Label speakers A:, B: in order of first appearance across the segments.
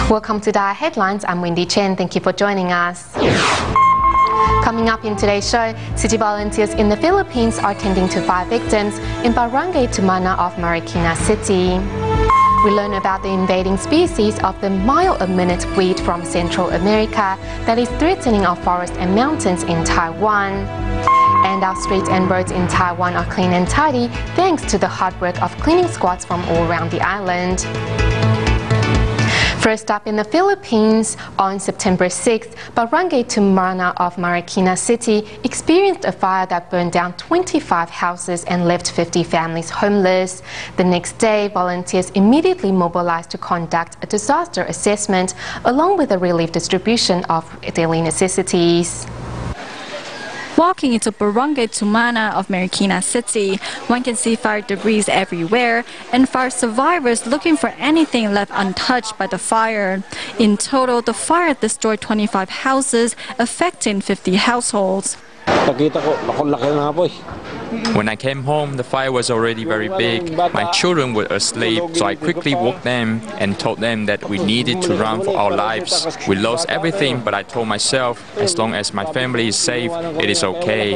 A: Welcome to DaAi Headlines. I'm Wendy Chen. Thank you for joining us. Coming up in today's show, city volunteers in the Philippines are tending to fire victims in Barangay Tumana of Marikina City. We learn about the invading species of the mile-a-minute weed from Central America that is threatening our forests and mountains in Taiwan. And our streets and roads in Taiwan are clean and tidy thanks to the hard work of cleaning squads from all around the island. First up in the Philippines, on September 6th, Barangay Tumana of Marikina City experienced a fire that burned down 25 houses and left 50 families homeless. The next day, volunteers immediately mobilized to conduct a disaster assessment along with a relief distribution of daily necessities.
B: Walking into Barangay Tumana of Marikina City, one can see fire debris everywhere and fire survivors looking for anything left untouched by the fire. In total, the fire destroyed 25 houses, affecting 50 households.
C: When I came home, the fire was already very big. My children were asleep, so I quickly woke them and told them that we needed to run for our lives. We lost everything, but I told myself, as long as my family is safe, it is okay.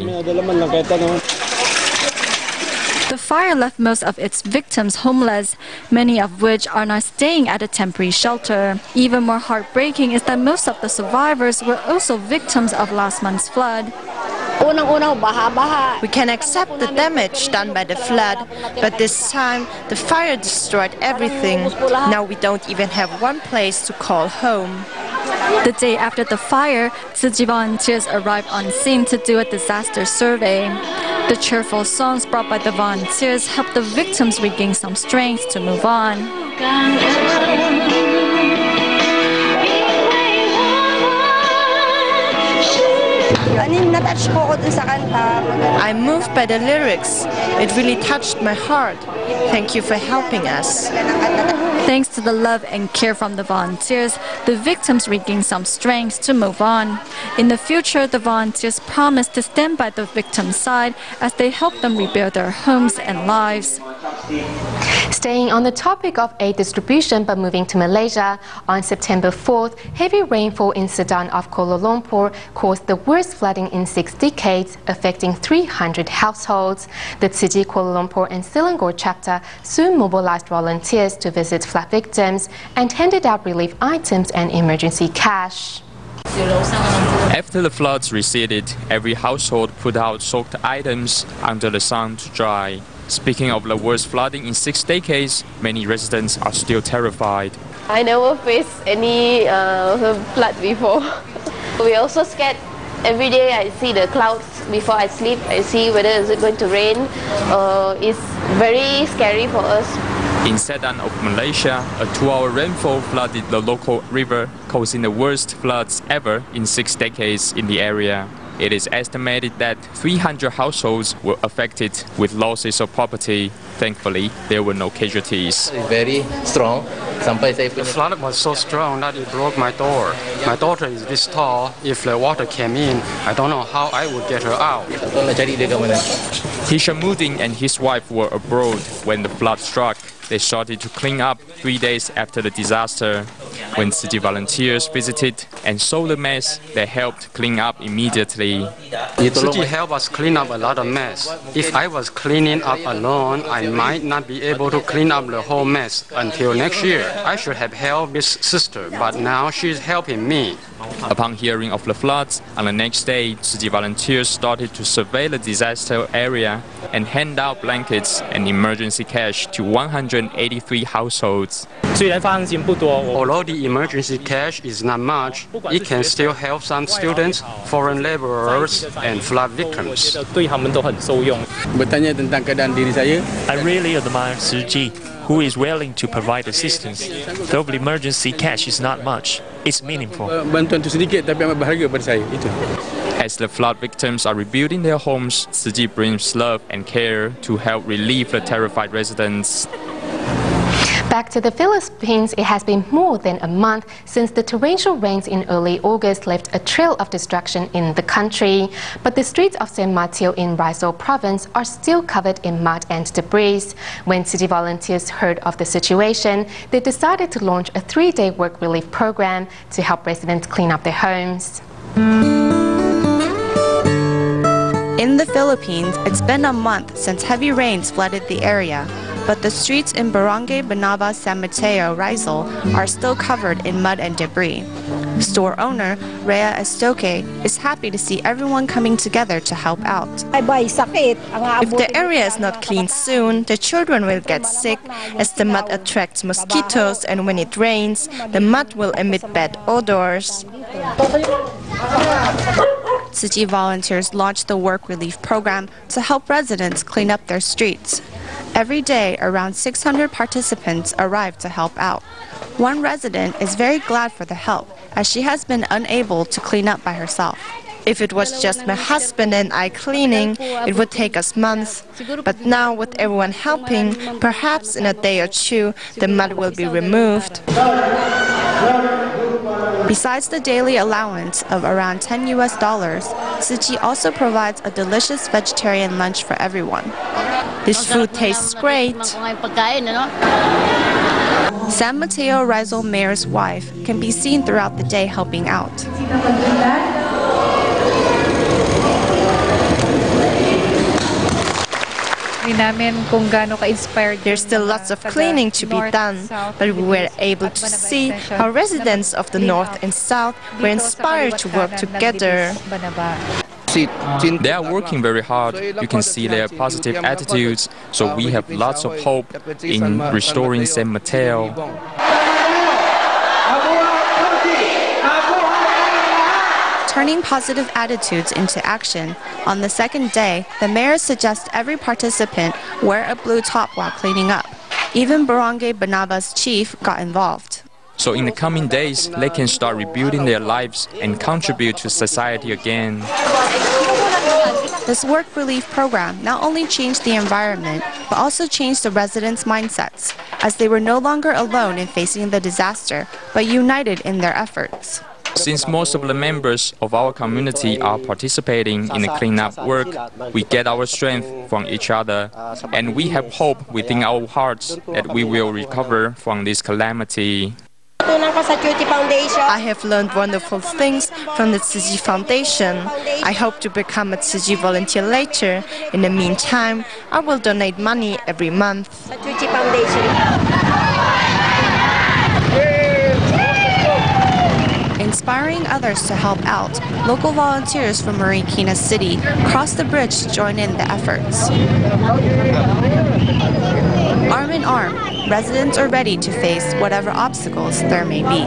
B: The fire left most of its victims homeless, many of which are now staying at a temporary shelter. Even more heartbreaking is that most of the survivors were also victims of last month's flood.
D: We can accept the damage done by the flood, but this time the fire destroyed everything. Now we don't even have one place to call home.
B: The day after the fire, Tzu Chi volunteers arrived on scene to do a disaster survey. The cheerful songs brought by the volunteers helped the victims regain some strength to move on.
D: I'm moved by the lyrics. It really touched my heart. Thank you for helping us.
B: Thanks to the love and care from the volunteers, the victims regained some strength to move on. In the future, the volunteers promise to stand by the victims' side as they help them rebuild their homes and lives.
A: Staying on the topic of aid distribution but moving to Malaysia, on September 4th, heavy rainfall in Sudan of Kuala Lumpur caused the worst flooding in 6 decades, affecting 300 households. The Tzu Chi Kuala Lumpur and Selangor chapter soon mobilized volunteers to visit flood victims and handed out relief items and emergency cash.
C: After the floods receded, every household put out soaked items under the sun to dry. Speaking of the worst flooding in 6 decades, many residents are still terrified.
E: I never faced any flood before. We also scared. Every day I see the clouds before I sleep. I see whether is it going to rain. It's very scary for us.
C: In Sedan of Malaysia, a 2-hour rainfall flooded the local river, causing the worst floods ever in 6 decades in the area. It is estimated that 300 households were affected with losses of property. Thankfully, there were no casualties.
F: It's very strong.
G: The flood was so strong that it broke my door. My daughter is this tall. If the water came in, I don't know how I would get her out.
C: Hishamuddin and his wife were abroad when the flood struck. They started to clean up 3 days after the disaster. When city volunteers visited and saw the mess, they helped clean up immediately.
G: City helped us clean up a lot of mess. If I was cleaning up alone, I might not be able to clean up the whole mess until next year. I should have helped Miss Sister, but now she's helping me.
C: Upon hearing of the floods, on the next day, city volunteers started to survey the disaster area and hand out blankets and emergency cash to 183 households.
G: Although the emergency cash is not much, it can still help some students, foreign laborers, and flood victims.
H: I really admire Tzu Chi, who is willing to provide assistance. Though the emergency cash is not much, it's meaningful.
C: As the flood victims are rebuilding their homes, Tzu Chi brings love and care to help relieve the terrified residents.
A: Back to the Philippines, it has been more than a month since the torrential rains in early August left a trail of destruction in the country. But the streets of San Mateo in Rizal province are still covered in mud and debris. When city volunteers heard of the situation, they decided to launch a 3-day work relief program to help residents clean up their homes.
D: In the Philippines, it's been a month since heavy rains flooded the area. But the streets in Barangay Banaba, San Mateo, Rizal are still covered in mud and debris. Store owner Rhea Estoque is happy to see everyone coming together to help out. If the area is not cleaned soon, the children will get sick as the mud attracts mosquitoes, and when it rains, the mud will emit bad odors. City volunteers launched the work relief program to help residents clean up their streets. Every day, around 600 participants arrive to help out. One resident is very glad for the help, as she has been unable to clean up by herself. If it was just my husband and I cleaning, it would take us months. But now, with everyone helping, perhaps in a day or two, the mud will be removed. Besides the daily allowance of around $10 US, Tzu Chi also provides a delicious vegetarian lunch for everyone. This food tastes great. San Mateo Rizal Mayor's wife can be seen throughout the day helping out. There's still lots of cleaning to be done, but we were able to see how residents of the North and South were inspired to work together.
C: They are working very hard. You can see their positive attitudes, so we have lots of hope in restoring San Mateo.
D: Turning positive attitudes into action, on the second day, the mayor suggests every participant wear a blue top while cleaning up. Even Barangay Banaba's chief got involved.
C: So in the coming days, they can start rebuilding their lives and contribute to society again.
D: This work relief program not only changed the environment, but also changed the residents' mindsets, as they were no longer alone in facing the disaster, but united in their efforts.
C: Since most of the members of our community are participating in the cleanup work, we get our strength from each other, and we have hope within our hearts that we will recover from this calamity.
D: I have learned wonderful things from the Tzu Chi Foundation. I hope to become a Tzu Chi volunteer later. In the meantime, I will donate money every month. Inspiring others to help out, local volunteers from Marikina City cross the bridge to join in the efforts. Arm in arm, residents are ready to face whatever obstacles there may be.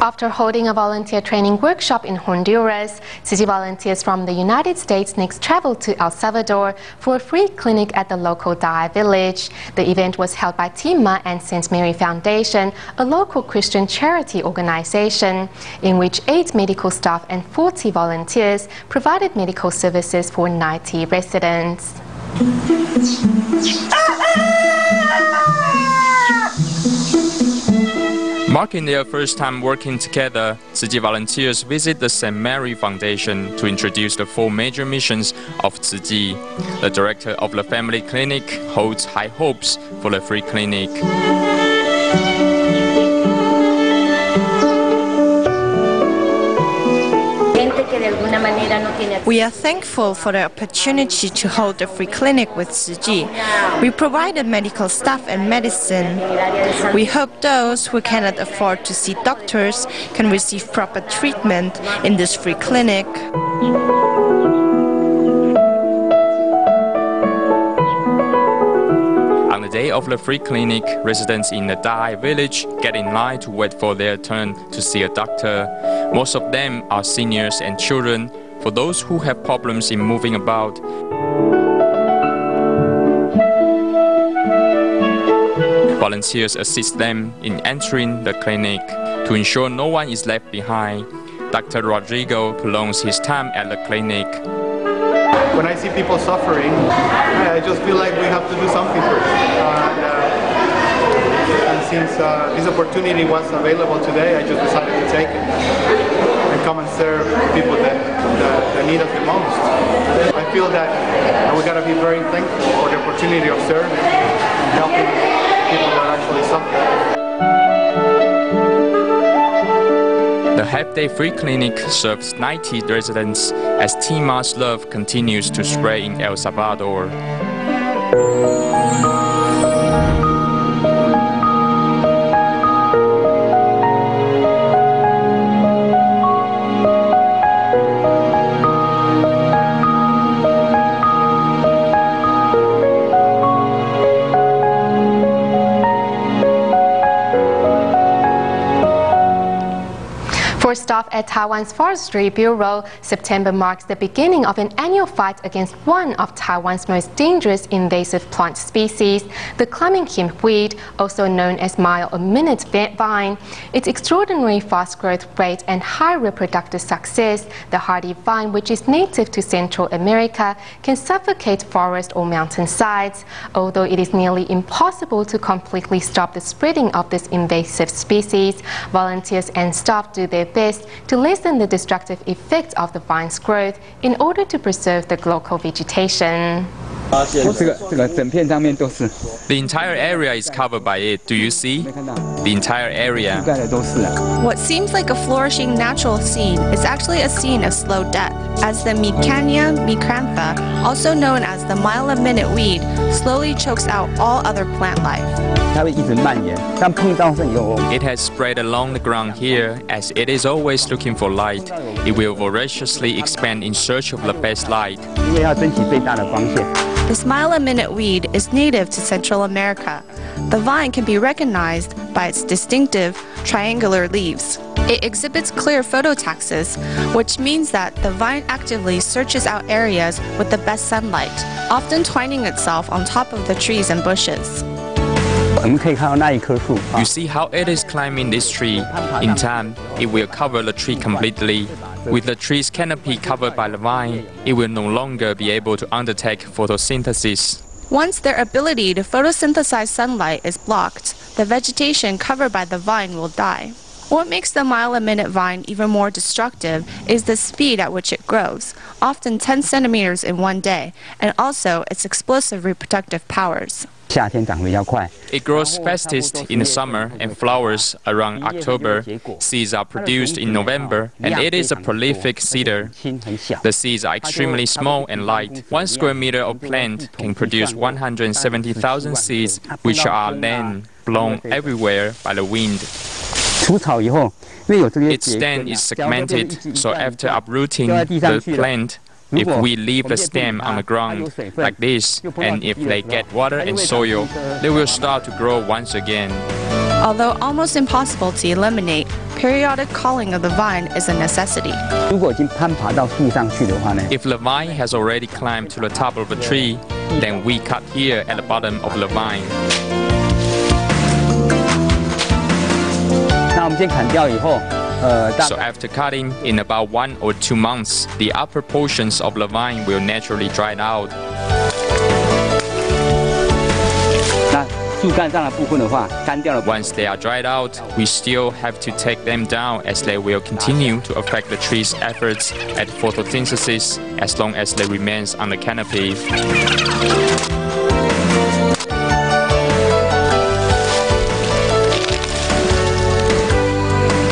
A: After holding a volunteer training workshop in Honduras, city volunteers from the United States next traveled to El Salvador for a free clinic at the local DaAi village. The event was held by Tima and St. Mary Foundation, a local Christian charity organization, in which 8 medical staff and 40 volunteers provided medical services for 90 residents.
C: Marking their first time working together, Tzu Chi volunteers visit the St. Mary Foundation to introduce the 4 major missions of Tzu Chi. The director of the family clinic holds high hopes for the free clinic.
D: We are thankful for the opportunity to hold a free clinic with Tzu Chi. We provided medical staff and medicine. We hope those who cannot afford to see doctors can receive proper treatment in this free clinic.
C: On the day of the free clinic, residents in the DaAi village get in line to wait for their turn to see a doctor. Most of them are seniors and children. For those who have problems in moving about, volunteers assist them in entering the clinic. To ensure no one is left behind, Dr. Rodrigo prolongs his time at the clinic.
F: when I see people suffering, I just feel like we have to do something for it. And since this opportunity was available today, I just decided to take it and come and serve people that need us the most. I feel that we gotta be very thankful for the opportunity of serving and helping people that actually suffer.
C: The half-day free clinic serves 90 residents as Tima's love continues to spread in El Salvador.
A: For staff at Taiwan's Forestry Bureau, September marks the beginning of an annual fight against one of Taiwan's most dangerous invasive plant species, the climbing hempweed, also known as mile-a-minute vine. Its extraordinary fast growth rate and high reproductive success, the hardy vine, which is native to Central America, can suffocate forest or mountain sides. Although it is nearly impossible to completely stop the spreading of this invasive species, volunteers and staff do their best to lessen the destructive effects of the vine's growth in order to preserve the local vegetation.
C: The entire area is covered by it. Do you see? The entire area.
D: What seems like a flourishing natural scene is actually a scene of slow death, as the Micania micrantha, also known as the mile-a-minute weed, slowly chokes out all other plant life.
C: It has spread along the ground here. As it is always looking for light, it will voraciously expand in search of the best light.
D: This mile-a-minute weed is native to Central America. The vine can be recognized by its distinctive triangular leaves. It exhibits clear phototaxis, which means that the vine actively searches out areas with the best sunlight, often twining itself on top of the trees and bushes.
C: You see how it is climbing this tree. In time, it will cover the tree completely. With the tree's canopy covered by the vine, it will no longer be able to undertake photosynthesis.
D: Once their ability to photosynthesize sunlight is blocked, the vegetation covered by the vine will die. What makes the mile-a-minute vine even more destructive is the speed at which it grows, often 10 centimeters in one day, and also its explosive reproductive powers.
C: It grows fastest in the summer and flowers around October. Seeds are produced in November, and it is a prolific seeder. The seeds are extremely small and light. 1 square meter of plant can produce 170,000 seeds, which are then blown everywhere by the wind. Its stem is segmented, so after uprooting the plant, if we leave the stem on the ground like this, and if they get water and soil, they will start to grow once again.
D: Although almost impossible to eliminate, periodic culling of the vine is a necessity.
C: If the vine has already climbed to the top of the tree, then we cut here at the bottom of the vine. So after cutting, in about 1 or 2 months, the upper portions of the vine will naturally dry out. Once they are dried out, we still have to take them down as they will continue to affect the tree's efforts at photosynthesis as long as they remain on the canopy.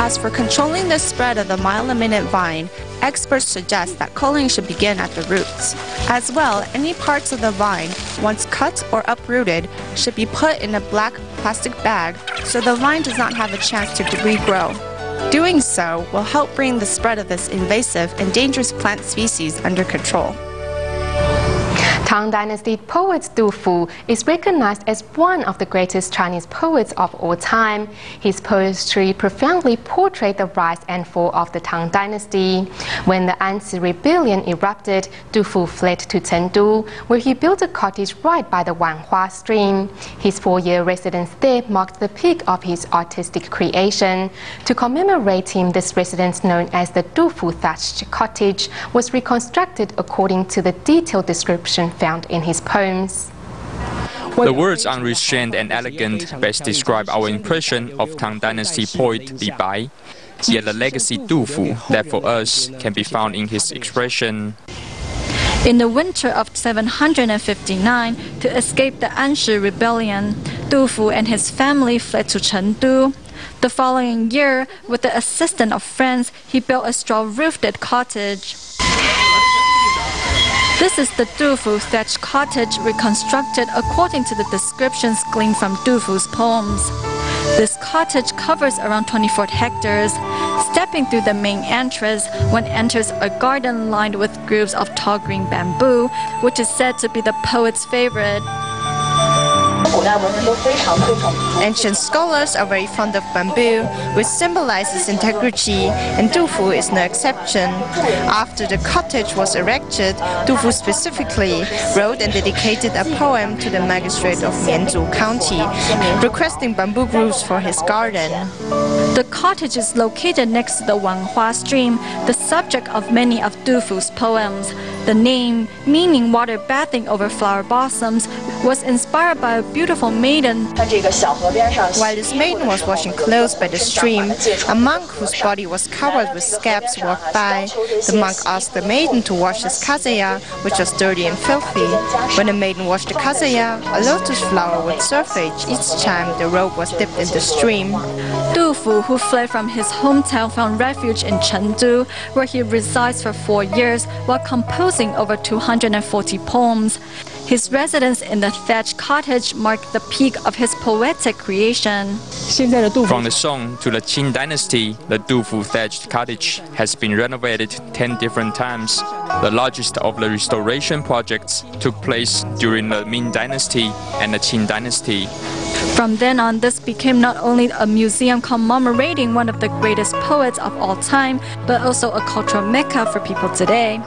D: As for controlling the spread of the mile-a-minute vine, experts suggest that culling should begin at the roots. As well, any parts of the vine, once cut or uprooted, should be put in a black plastic bag so the vine does not have a chance to regrow. Doing so will help bring the spread of this invasive and dangerous plant species under control.
A: Tang Dynasty poet Du Fu is recognized as one of the greatest Chinese poets of all time. His poetry profoundly portrayed the rise and fall of the Tang Dynasty. When the Anzi Rebellion erupted, Du Fu fled to Chengdu, where he built a cottage right by the Wanhua stream. His 4-year residence there marked the peak of his artistic creation. To commemorate him, this residence, known as the Du Fu Thatched Cottage, was reconstructed according to the detailed description found in his poems.
C: The words unrestrained and elegant best describe our impression of Tang Dynasty poet DaAi. Yet the legacy Du Fu that for us can be found in his expression.
B: In the winter of 759, to escape the Anshi Rebellion, Du Fu and his family fled to Chengdu. The following year, with the assistance of friends, he built a straw-roofed cottage. This is the Du Fu thatched cottage reconstructed according to the descriptions gleaned from Du Fu's poems. This cottage covers around 24 hectares. Stepping through the main entrance, one enters a garden lined with groves of tall green bamboo, which is said to be the poet's favorite.
D: Ancient scholars are very fond of bamboo, which symbolizes integrity, and Du Fu is no exception. After the cottage was erected, Du Fu specifically wrote and dedicated a poem to the magistrate of Mianzhu County, requesting bamboo groves for his garden.
B: The cottage is located next to the Wanhua stream, the subject of many of Du Fu's poems. The name, meaning water bathing over flower blossoms, was inspired by a beautiful maiden.
D: While this maiden was washing clothes by the stream, a monk whose body was covered with scabs walked by. The monk asked the maiden to wash his kaseya, which was dirty and filthy. When the maiden washed the kaseya, a lotus flower would surface each time the robe was dipped in the stream.
B: Du Fu, who fled from his hometown, found refuge in Chengdu, where he resides for 4 years while composing over 240 poems. His residence in the thatched cottage marked the peak of his poetic creation.
C: From the Song to the Qing Dynasty, the Du Fu thatched cottage has been renovated 10 different times. The largest of the restoration projects took place during the Ming Dynasty and the Qing Dynasty.
B: From then on, this became not only a museum commemorating one of the greatest poets of all time, but also a cultural mecca for people today.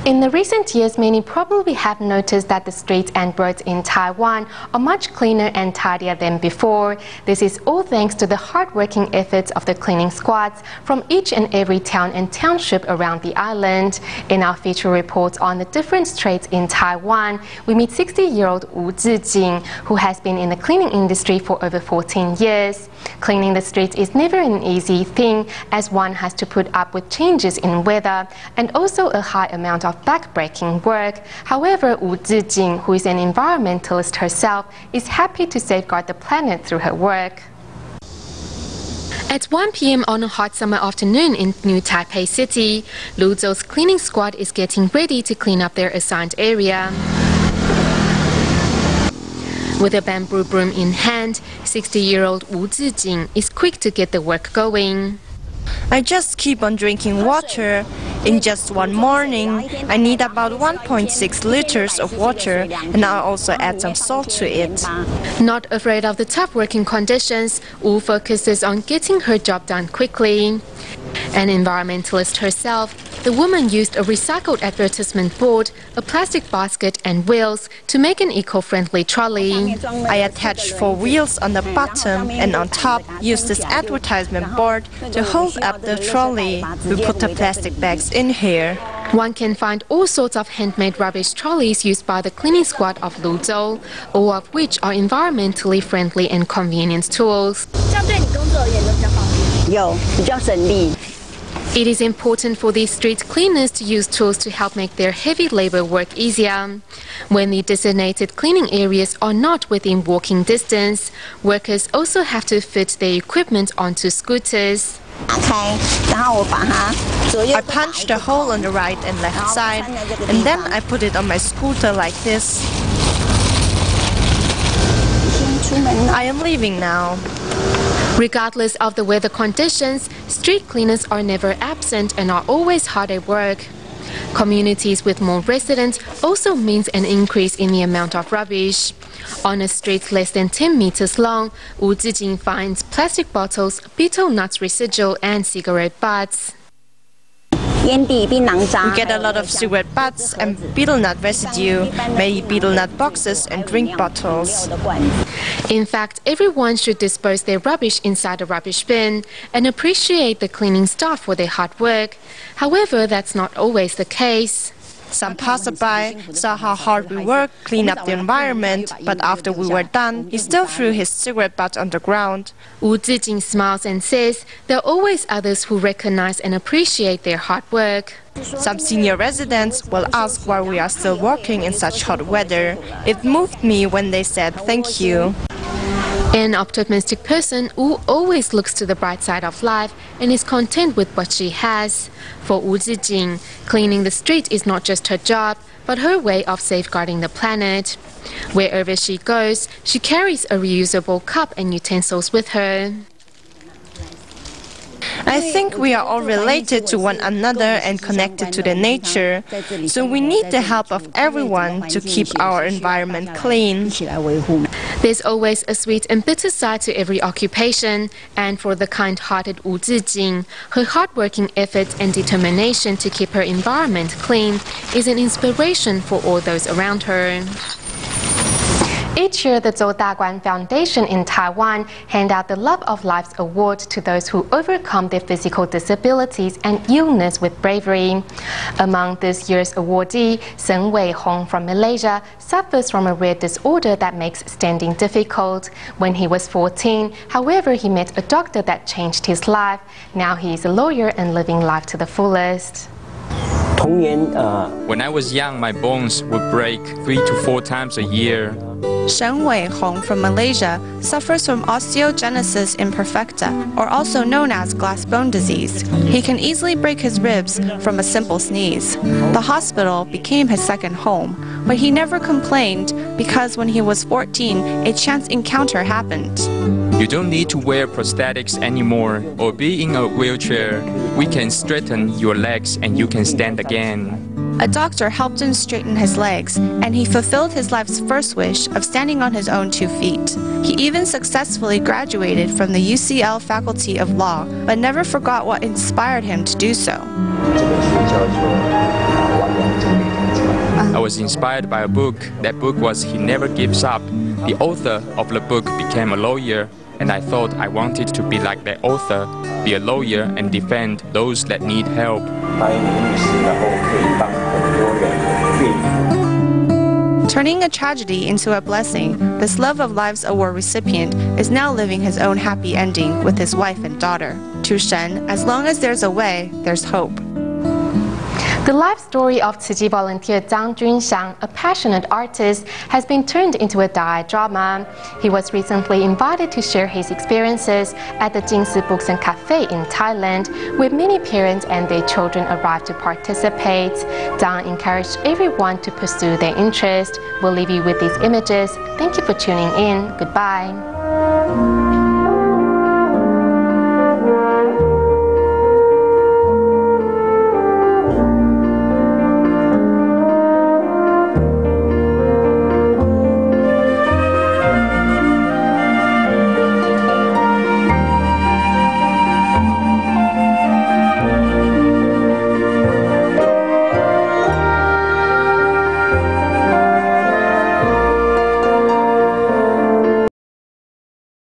A: In the recent years, many probably have noticed that the streets and roads in Taiwan are much cleaner and tidier than before. This is all thanks to the hard-working efforts of the cleaning squads from each and every town and township around the island. In our feature report on the different streets in Taiwan, we meet 60-year-old Wu Zhijing, who has been in the cleaning industry for over 14 years. Cleaning the streets is never an easy thing, as one has to put up with changes in weather and also a high amount of back-breaking work. However, Wu Zhijing, who is an environmentalist herself, is happy to safeguard the planet through her work. At 1 p.m. on a hot summer afternoon in New Taipei City, Luzhou's cleaning squad is getting ready to clean up their assigned area. With a bamboo broom in hand, 60-year-old Wu Zhijing is quick to get the work going.
D: I just keep on drinking water. In just one morning, I need about 1.6 liters of water, and I also add some salt to it.
A: Not afraid of the tough working conditions, Wu focuses on getting her job done quickly. An environmentalist herself, the woman used a recycled advertisement board, a plastic basket and wheels to make an eco-friendly trolley.
D: I attached 4 wheels on the bottom, and on top used this advertisement board to hold up the trolley. We put the plastic bags in here.
A: One can find all sorts of handmade rubbish trolleys used by the cleaning squad of Luzhou, all of which are environmentally friendly and convenient tools. It is important for these street cleaners to use tools to help make their heavy labor work easier. When the designated cleaning areas are not within walking distance, workers also have to fit their equipment onto scooters.
D: I punched a hole on the right and left side, and then I put it on my scooter like this. I am leaving now.
A: Regardless of the weather conditions, street cleaners are never absent and are always hard at work. Communities with more residents also means an increase in the amount of rubbish. On a street less than 10 meters long, Wu Zijing finds plastic bottles, betel nuts residual and cigarette butts.
D: We get a lot of cigarette butts and betel nut residue, many betel nut boxes and drink bottles.
A: In fact, everyone should dispose their rubbish inside a rubbish bin and appreciate the cleaning staff for their hard work. However, that's not always the case.
D: Some passerby saw how hard we worked, clean up the environment, but after we were done, he still threw his cigarette butt on the ground.
A: Wu Zijing smiles and says there are always others who recognize and appreciate their hard work.
D: Some senior residents will ask why we are still working in such hot weather. It moved me when they said thank you.
A: An optimistic person, Wu always looks to the bright side of life and is content with what she has. For Wu Zijing, cleaning the street is not just her job, but her way of safeguarding the planet. Wherever she goes, she carries a reusable cup and utensils with her.
D: I think we are all related to one another and connected to the nature, so we need the help of everyone to keep our environment clean.
A: There's always a sweet and bitter side to every occupation, and for the kind-hearted Wu Zijing, her hardworking efforts and determination to keep her environment clean is an inspiration for all those around her. Each year, the Zhou Daguan Foundation in Taiwan hand out the Love of Lives Award to those who overcome their physical disabilities and illness with bravery. Among this year's awardee, Shen Wei-hong from Malaysia suffers from a rare disorder that makes standing difficult. When he was 14, however, he met a doctor that changed his life. Now he is a lawyer and living life to the fullest.
C: When I was young, my bones would break 3 to 4 times a year.
D: Shen Wei-hong from Malaysia suffers from osteogenesis imperfecta, or also known as glass bone disease. He can easily break his ribs from a simple sneeze. The hospital became his second home, but he never complained because when he was 14, a chance encounter happened.
C: You don't need to wear prosthetics anymore or be in a wheelchair. We can straighten your legs and you can stand again.
D: A doctor helped him straighten his legs, and he fulfilled his life's first wish of standing on his own 2 feet. He even successfully graduated from the UCL Faculty of Law, but never forgot what inspired him to do so.
C: I was inspired by a book. That book was He Never Gives Up. The author of the book became a lawyer, and I thought I wanted to be like that author, be a lawyer and defend those that need help.
D: Turning a tragedy into a blessing, this Love of Lives Award recipient is now living his own happy ending with his wife and daughter. To Shen, as long as there's a way, there's hope.
A: The life story of Tzu Chi volunteer Zhang Junxiang, a passionate artist, has been turned into a DaAi drama. He was recently invited to share his experiences at the Jingsi Books and Cafe in Thailand, where many parents and their children arrived to participate. Zhang encouraged everyone to pursue their interest. We'll leave you with these images. Thank you for tuning in. Goodbye.